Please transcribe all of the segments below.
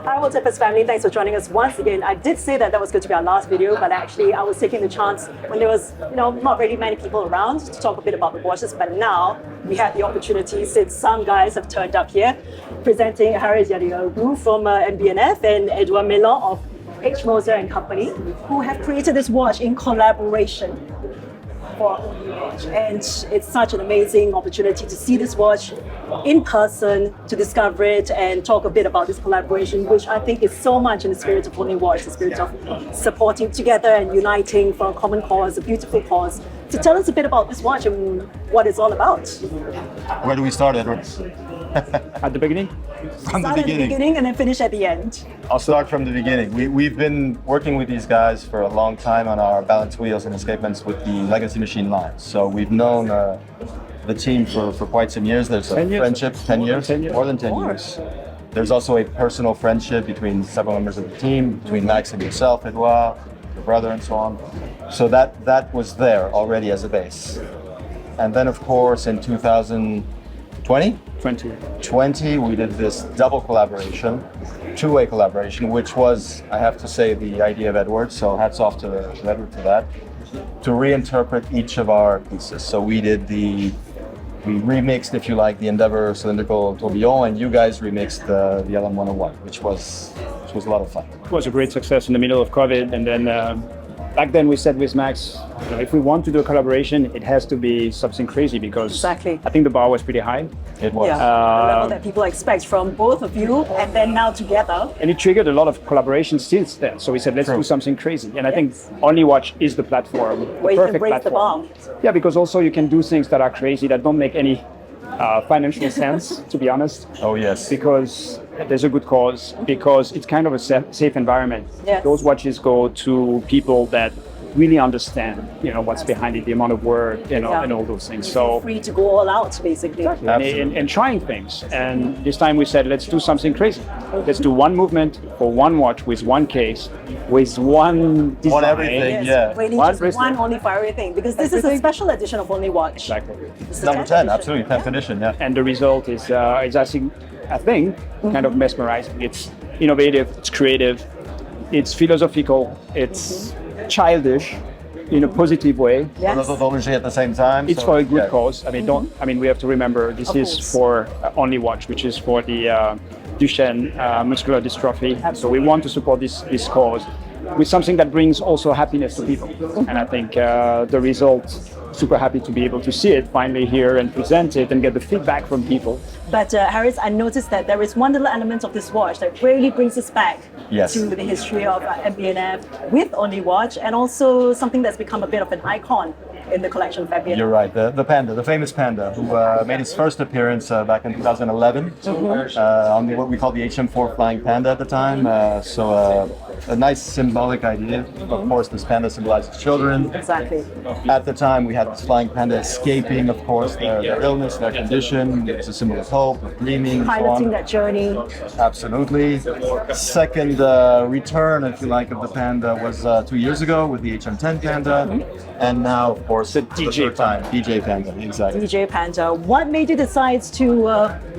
Hi, WorldTempus family. Thanks for joining us once again. I did say that was going to be our last video, but actually I was taking the chance when there was, not really many people around to talk a bit about the watches. But now we had the opportunity, since some guys have turned up here, presenting Charris Yadigaroglou from MB&F and Edouard Meylan of Moser and Company, who have created this watch in collaboration for Only Watch. And it's such an amazing opportunity to see this watch in person, to discover it and talk a bit about this collaboration, which I think is so much in the spirit of Only Watch, the spirit of supporting together and uniting for a common cause, a beautiful cause. So tell us a bit about this watch and what it's all about. Where do we start, Edward? At the beginning? From the Start at the beginning. beginning and then finish at the end. I'll start from the beginning. We've been working with these guys for a long time on our balance wheels and escapements with the legacy machine lines. So we've known the team for quite some years. There's a 10 years. friendship, 10 years, 10 years. more than 10 years. There's also a personal friendship between several members of the team, between Max and yourself, Edouard, your brother, and so on. So that was there already as a base. And then, of course, in 2020, 20. we did this double collaboration, two-way collaboration, which was, I have to say, the idea of Edward. So hats off to Edward for that, to reinterpret each of our pieces. So we remixed, if you like, the Endeavour cylindrical tourbillon, and you guys remixed the LM101, which was a lot of fun. It was a great success in the middle of COVID, and then back then we said with Max, if we want to do a collaboration, it has to be something crazy, because Exactly. I think the bar was pretty high, It was. Yeah, the level that people expect from both of you, and then now together. and it triggered a lot of collaborations since then. So we said, let's True. do something crazy, and I think Only Watch is the platform, the Where you can perfect raise the platform. bar. Yeah, because also you can do things that are crazy, that don't make any financial sense, to be honest. Oh, yes. Because there's a good cause, because it's kind of a safe environment. Yes. Those watches go to people that really understand, what's behind it, the amount of work, and all those things. So Free to go all out, basically. and trying things. And this time we said, let's do something crazy. Let's do one movement for one watch with one case, with one design. everything. Yes, Yeah. waiting One just bracelet. one only for everything, because this is a special edition of Only Watch. Exactly. This is Number 10th 10, edition. absolutely, 10th edition, yeah. And the result is I think kind of mesmerizing. It's innovative, it's creative, it's philosophical, it's childish in a positive way. Yes. At the same time. It's so, for a good yeah. cause. I mean, we have to remember this Of is course. for Only Watch, which is for the Duchenne muscular dystrophy. So we want to support this cause with something that brings also happiness to people. And I think the result, super happy to be able to see it finally here and present it and get the feedback from people. But Charris, I noticed that there is one little element of this watch that really brings us back Yes. to the history of MB&F with Only Watch, and also something that's become a bit of an icon in the collection of MB&F. You're right, the Panda, the famous Panda, who made his first appearance back in 2011 on what we call the HM4 Flying Panda at the time. A nice symbolic idea. Of course, this panda symbolizes children. Exactly. At the time, we had this flying panda escaping, of course, their illness, their condition. It's a symbol of hope, of dreaming, and so Piloting on. that journey. Absolutely. Second return, if you like, of the Panda was 2 years ago with the HM10 Panda, and now, of course, the DJ third time, DJ Panda, exactly. DJ Panda. What made you decide to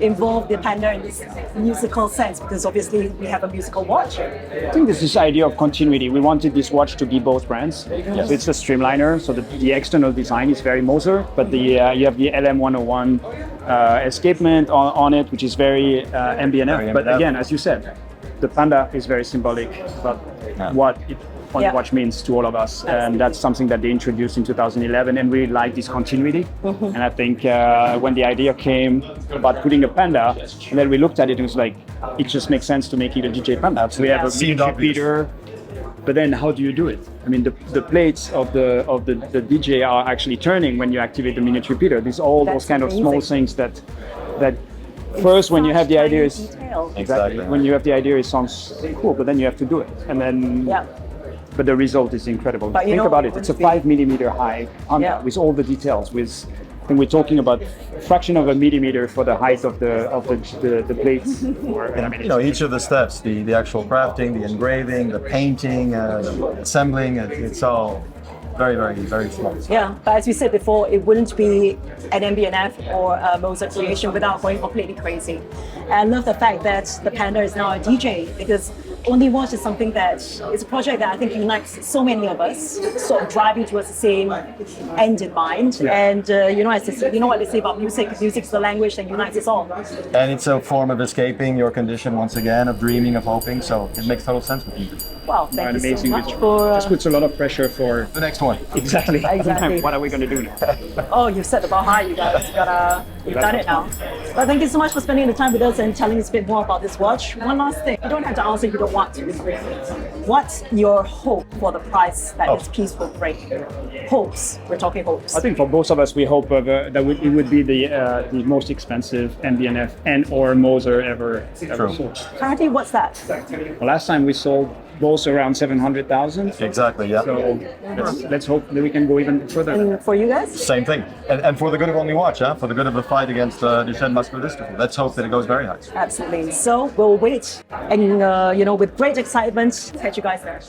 involve the Panda in this musical sense? Because obviously we have a musical watch. I think this is the idea of continuity. We wanted this watch to be both brands. So it's a streamliner, so the external design is very Moser, but you have the LM101 escapement on it, which is very MB&F. Very But MB&F. again, as you said, the Panda is very symbolic about what Only Watch means to all of us. And that's something that they introduced in 2011, and we like this continuity. And I think when the idea came about putting a Panda, and then we looked at it, it was like, it just makes sense to make it a DJ Panda. Absolutely. We have a Seemed mini obvious. repeater, but then how do you do it? I mean, the plates of the DJ are actually turning when you activate the miniature repeater. These all That's those kind of amazing. small things that first, when you have the idea, is Detail. Exactly. when you have the idea, it sounds cool, but then you have to do it, and then. Yeah. But the result is incredible. But you Think know, about it. It's a 5 mm high Panda Yeah. with all the details. I think we're talking about a fraction of a millimeter for the height of the plates. Each of the steps, the actual crafting, the engraving, the painting, the assembling, it's all very, very, very small. Yeah, but as we said before, it wouldn't be an MB&F or a Moser creation without going completely crazy. And I love the fact that the Panda is now a DJ, because Only Watch is something that is a project that I think unites so many of us, sort of driving towards the same end in mind. Yeah. And you know what they say about music. Music's the language that unites us all. And it's a form of escaping your condition once again, of dreaming, of hoping. So it makes total sense with me. Wow, thank you so Amazing much visual. for. This puts a lot of pressure for The next one. exactly. Exactly. What are we going to do now? Oh, you've set the bar high, you guys. You've done it now. But thank you so much for spending the time with us and telling us a bit more about this watch. One last thing. You don't have to answer if you don't want to. What's your hope for the price that this piece will bring? Hopes. We're talking hopes. I think for both of us, we hope it would be the most expensive MB&F and or Moser ever sold. Currently, what's that? Well, last time we sold both around 700,000. Exactly, yeah. So let's hope that we can go even further. And for you guys? Same thing. And for the good of Only Watch, for the good of the fight against Duchenne muscular dystrophy. Let's hope that it goes very high. Absolutely. So we'll wait and, with great excitement, catch you guys there.